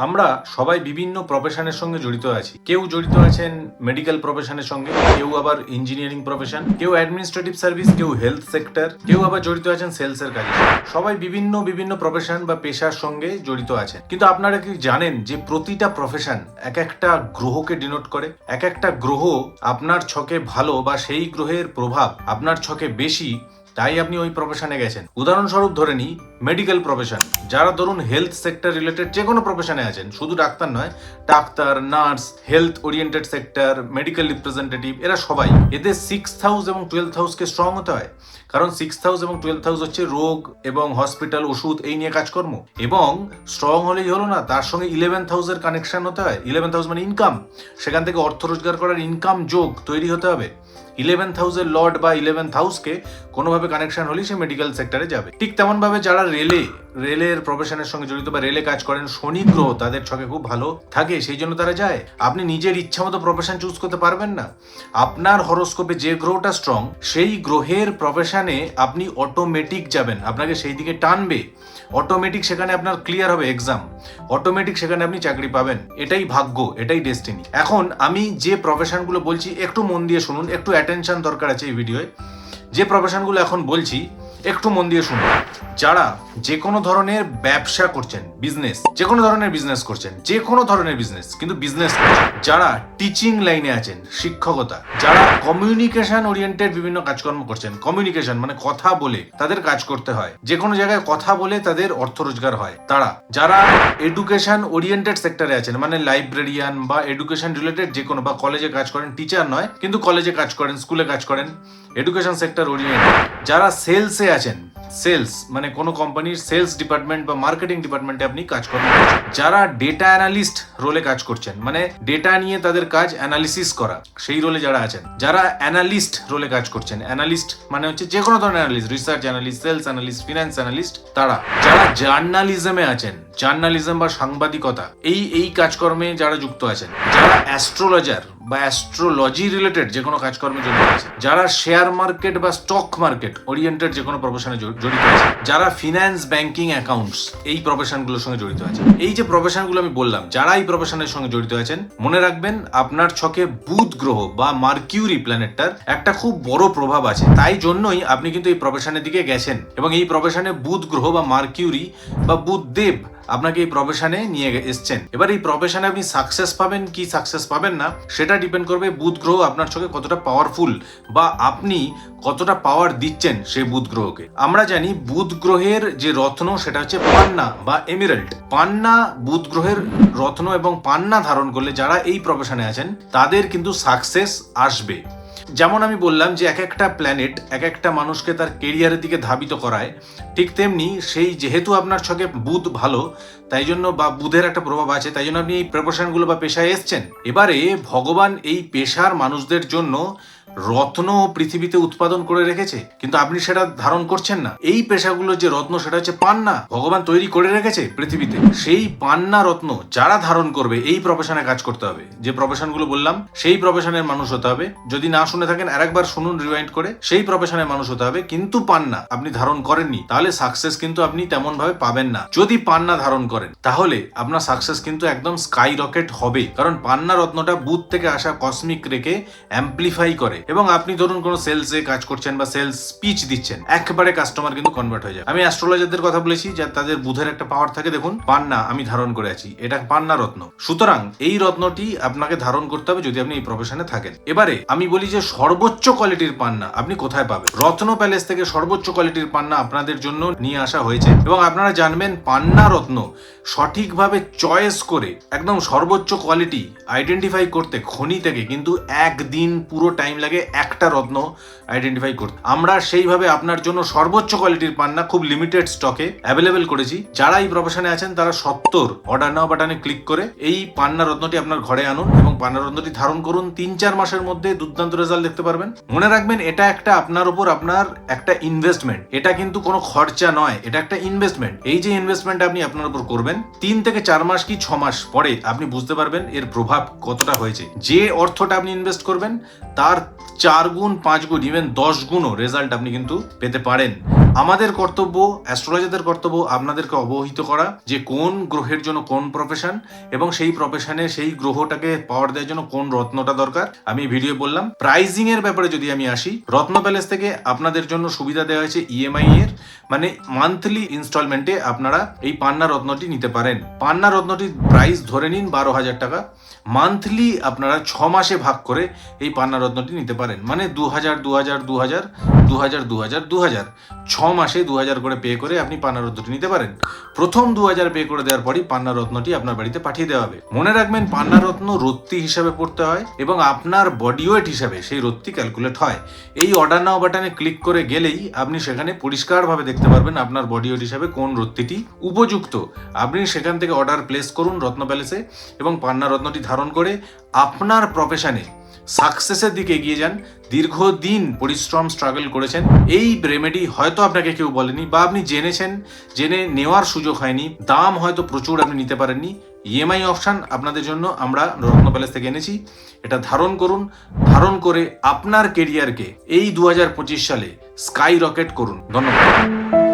আমরা সবাই বিভিন্ন প্রফেশনের সঙ্গে জড়িত আছি। কেউ জড়িত আছেন মেডিকেল প্রফেশনের সঙ্গে, কেউ আবার ইঞ্জিনিয়ারিং প্রফেশন, কেউ অ্যাডমিনিস্ট্রেটিভ সার্ভিস, কেউ হেলথ সেক্টর, কেউ আবার জড়িত আছেন সেলসের কাজে। সবাই বিভিন্ন বিভিন্ন প্রফেশন বা পেশার সঙ্গে জড়িত আছেন। কিন্তু আপনারা কি জানেন যে প্রতিটা প্রফেশন এক একটা গ্রহকে ডিনোট করে? এক একটা গ্রহ আপনার ছকে ভালো বা সেই গ্রহের প্রভাব আপনার ছকে বেশি, তাই আপনি ওই প্রফেশনে গেছেন। উদাহরণস্বরূপ ধরে নিই মেডিকেল প্রফেশন। যারা ধরুন হেলথ সেক্টর রিলেটেড যে কোনো প্রফেশনে আছেন, শুধু ডাক্তার নয়, doctor, nurse, health oriented sector, medical representative, এরা সবাই, এদের 6th হাউস এবং 12th হাউসকে স্ট্রং হতে হয়। কারণ 6th হাউস এবং 12th হাউস হচ্ছে রোগ এবং হসপিটাল, ওষুধ, এই নিয়ে কাজকর্ম। এবং স্ট্রং হলেই হলো না, তার সঙ্গে 11th হাউসের কানেকশন হতে হয়। 11th হাউস মানে ইনকাম, সেখান থেকে অর্থ রোজগার করার ইনকাম যোগ তৈরি হতে হবে। 11th হাউসের লর্ড বা 11th হাউসকে কোনোভাবে কানেকশন হলেই সে মেডিকেল সেক্টরে যাবে। ঠিক তেমনভাবে যারা রেলের প্রফেশনের সঙ্গে জড়িত বা রেলে কাজ করেন, শনি গ্রহ তাদের ছকে খুব ভালো থাকে, সেই জন্য তারা যায়। আপনি নিজের ইচ্ছা মতো প্রফেশন চুজ করতে পারবেন না। আপনার হরোস্কোপে যে গ্রহটা স্ট্রং, সেই গ্রহের প্রফেশনে আপনি অটোমেটিক যাবেন, আপনাকে সেই দিকে টানবে। অটোমেটিক সেখানে আপনার ক্লিয়ার হবে এক্সাম, অটোমেটিক সেখানে আপনি চাকরি পাবেন। এটাই ভাগ্য, এটাই ডেস্টিনি। এখন আমি যে প্রফেশনগুলো বলছি একটু মন দিয়ে শুনুন, একটু অ্যাটেনশন দরকার আছে এই ভিডিওয়ে। যে প্রফেশনগুলো এখন বলছি একটু মন দিয়ে শুনুন। যারা যে কোনো ধরনের ব্যবসা করছেন, বিজনেস, যে কোনো ধরনের বিজনেস করছেন, যে কোনো ধরনের বিজনেস, কিন্তু বিজনেস করছেন, যারা টিচিং লাইনে আছেন, শিক্ষকতা, যারা কমিউনিকেশন ওরিয়েন্টেড বিভিন্ন কাজকর্ম করছেন, কমিউনিকেশন মানে কথা বলে তাদের কাজ করতে হয়, যে কোনো জায়গায় কথা বলে তাদের অর্থ রোজগার হয়, তারা, যারা এডুকেশন ওরিয়েন্টেড সেক্টরে আছেন, মানে লাইব্রেরিয়ান বা এডুকেশন রিলেটেড যে কোনো, বা কলেজে কাজ করেন, টিচার নয় কিন্তু কলেজে কাজ করেন, স্কুলে কাজ করেন, এডুকেশন সেক্টর ওরিয়েন্টেড, যারা সেলসে আছেন, সেলস মানে কোনো কোম্পানির সেলস ডিপার্টমেন্ট বা মার্কেটিং ডিপার্টমেন্টে আপনি কাজ করছেন, যারা ডেটা অ্যানালিস্ট রোলে কাজ করছেন, মানে ডেটা নিয়ে তাদের কাজ অ্যানালিসিস করা, সেই রোলে যারা আছেন, যারা অ্যানালিস্ট রোলে কাজ করছেন, অ্যানালিস্ট মানে হচ্ছে যে কোনো ধরনের analyst, research analyst, sales analyst, finance analyst, তারা, যারা জার্নালিজমে আছেন, জার্নালিজম বা সাংবাদিকতা, এই কাজকর্মে যারা যুক্ত আছেন, যারা অ্যাস্ট্রোলজার বা অ্যাস্ট্রোলজি রিলেটেড যে কোনো কাজকর্মে জড়িত আছে, যারা শেয়ার মার্কেট বা স্টক মার্কেট ওরিয়েন্টেড যে কোনো প্রফেশনে জড়িত আছে, যারা ফিনান্স, ব্যাংকিং, অ্যাকাউন্টস, এই প্রফেশনগুলোর সঙ্গে জড়িত আছে। এই যে প্রফেশনগুলো আমি বললাম, যারা এই প্রফেশনের সঙ্গে জড়িত আছেন, মনে রাখবেন আপনার ছকে বুধ গ্রহ বা মার্কিউরি প্ল্যানেটটার একটা খুব বড় প্রভাব আছে। তাই জন্যই আপনি কিন্তু এই প্রফেশনের দিকে গেছেন, এবং এই প্রফেশনে বুধ গ্রহ বা মার্কিউরি বা বুধ দেব আপনাকে এই প্রফেশনে নিয়ে এসছেন। এবার এই প্রফেশনে আপনি সাকসেস পাবেন কি সাকসেস পাবেন না, সেটা ডিপেন্ড করবে বুধ গ্রহ আপনার চোখে কতটা পাওয়ারফুল, বা আপনি কতটা পাওয়ার দিচ্ছেন সেই বুধ গ্রহকে। আমরা জানি বুধ গ্রহের যে রত্ন সেটা হচ্ছে পান্না বা এমিরাল্ড। পান্না বুধ গ্রহের রত্ন, এবং পান্না ধারণ করলে যারা এই প্রফেশনে আছেন তাদের কিন্তু সাকসেস আসবে। যেমন আমি বললাম যে এক একটা প্ল্যানেট এক একটা মানুষকে তার কেরিয়ারের দিকে ধাবিত করায়, ঠিক তেমনি সেই যেহেতু আপনার ছকে বুধ ভালো, তাই জন্য, বা বুধের একটা প্রভাব আছে, তাই জন্য আপনি এই প্রফেশনগুলো বা পেশায় এসছেন। এবারে ভগবান এই পেশার মানুষদের জন্য রত্ন পৃথিবীতে উৎপাদন করে রেখেছে, কিন্তু আপনি সেটা ধারণ করছেন না। এই পেশাগুলো যে রত্ন সেটা হচ্ছে পান্না, ভগবান তৈরি করে রেখেছে পৃথিবীতে। সেই পান্না রত্ন যারা ধারণ করবে, এই প্রফেশনে কাজ করতে হবে। যে প্রফেশনগুলো বললাম সেই প্রফেশনের মানুষ হতে হবে। যদি না শুনে থাকেন আরেকবার শুনুন রিওয়াইন্ড করে। সেই প্রফেশনের মানুষ হতে হবে, কিন্তু পান্না আপনি ধারণ করেননি, তাহলে সাকসেস কিন্তু আপনি তেমন ভাবে পাবেন না। যদি পান্না ধারণ করেন তাহলে আপনার সাকসেস কিন্তু একদম স্কাই রকেট হবে, কারণ পান্না রত্নটা বুধ থেকে আসা কসমিক রেকে অ্যাম্পলিফাই করে। এবং আপনি ধরুন কোনো সেলসে কাজ করছেন বা সেলস স্পিচ দিচ্ছেন, একেবারে কাস্টমার কিন্তু কনভার্ট হয়ে যায়। আমি অ্যাস্ট্রোলজারদের কথা বলেছি, যা তাদের বুধের একটা পাওয়ার থাকে, দেখুন পান্না আমি ধারণ করে আছি, এটা পান্না রত্ন। সুতরাং এই রত্নটি আপনাকে ধারণ করতে হবে যদি আপনি এই প্রফেশনে থাকেন। এবারে আমি বলি যে সর্বোচ্চ কোয়ালিটির পান্না আপনি কোথায় পাবেন? রত্ন প্যালেস থেকে সর্বোচ্চ কোয়ালিটির পান্না আপনাদের জন্য নিয়ে আসা হয়েছে, এবং আপনারা জানবেন পান্না রত্ন সঠিকভাবে চয়েস করে একদম সর্বোচ্চ কোয়ালিটি আইডেন্টিফাই করতে খনি থেকে কিন্তু একদিন পুরো টাইম লাগে একটা রত্ন আইডেন্টিফাই করতে। আমরা সেইভাবে আপনার জন্য সর্বোচ্চ কোয়ালিটির পান্না খুব লিমিটেড স্টকে অ্যাভেলেবেল করেছি। যারা এই প্রফেশনে আছেন তারা 70 অর্ডার নাও বাটনে ক্লিক করে এই পান্না রত্নটি আপনার ঘরে আনুন এবং পান্না রত্নটি ধারণ করুন। 3-4 মাসের মধ্যে দুর্দান্ত রেজাল্ট দেখতে পারবেন। মনে রাখবেন এটা একটা আপনার উপর আপনার একটা ইনভেস্টমেন্ট, এটা কিন্তু কোনো খরচা নয়, এটা একটা ইনভেস্টমেন্ট। এই যে ইনভেস্টমেন্ট আপনি আপনার উপর করবেন 3 থেকে 4 মাস কি 6 মাস পরে আপনি বুঝতে পারবেন এর প্রভাব কতটা হয়েছে। যে অর্থটা আপনি ইনভেস্ট করবেন তার 4 গুণ, 5 গুণ, ইভেন 10 গুণও রেজাল্ট আপনি কিন্তু পেতে পারেন। আমাদের কর্তব্য, অ্যাস্ট্রোলজারদের কর্তব্য আপনাদেরকে অবহিত করা যে কোন গ্রহের জন্য কোন প্রফেশন এবং সেই প্রফেশনে সেই গ্রহটাকে পাওয়ার দেওয়ার জন্য কোন রত্নটা দরকার আমি ভিডিও বললাম। প্রাইজিং এর ব্যাপারে যদি আমি আসি, রত্ন প্যালেস থেকে আপনাদের জন্য সুবিধা দেওয়া হয়েছে ইএমআই এর, মানে মান্থলি ইনস্টলমেন্টে আপনারা এই পান্না রত্নটি নিতে পারেন। পান্না রত্নটির প্রাইস ধরে নিন 12,000 টাকা। মান্থলি আপনারা 6 মাসে ভাগ করে এই পান্না রত্নটি নিতে পারেন, মানে 2000 2000 2000 2000 2000 2000 6 মাসে 2000 করে পে করে আপনি পান্না রত্নটি নিতে পারেন। প্রথম 2000 পে করে দেওয়ার পরই পান্না রত্নটি আপনার বাড়িতে পাঠিয়ে দেওয়া হবে। মনে রাখবেন, পান্না রত্ন রত্তি হিসাবে পড়তে হয় এবং আপনার বডি ওয়েট হিসাবে সেই রত্তি ক্যালকুলেট হয়। এই অর্ডার নাও বাটনে ক্লিক করে গেলেই আপনি সেখানে পরিষ্কারভাবে দেখতে পারবেন আপনার বডি ওয়েট হিসাবে কোন রত্তিটি উপযুক্ত। আপনি সেখান থেকে অর্ডার প্লেস করুন রত্ন প্যালেসে এবং পান্না রত্নটি ধারণ করে আপনার প্রফেশনে সাকসেসের দিকে এগিয়ে যান। দীর্ঘদিন পরিশ্রম স্ট্রাগল করেছেন, এই রেমেডি হয়তো আপনাকে কেউ বলেনি বা আপনি জেনেছেন, জেনে নেওয়ার সুযোগ হয়নি, দাম হয়তো প্রচুর আপনি নিতে পারেননি। ইএমআই অপশান আপনাদের জন্য আমরা রত্ন প্যালেস থেকে এনেছি। এটা ধারণ করুন, ধারণ করে আপনার কেরিয়ারকে এই 2025 সালে স্কাই রকেট করুন। ধন্যবাদ।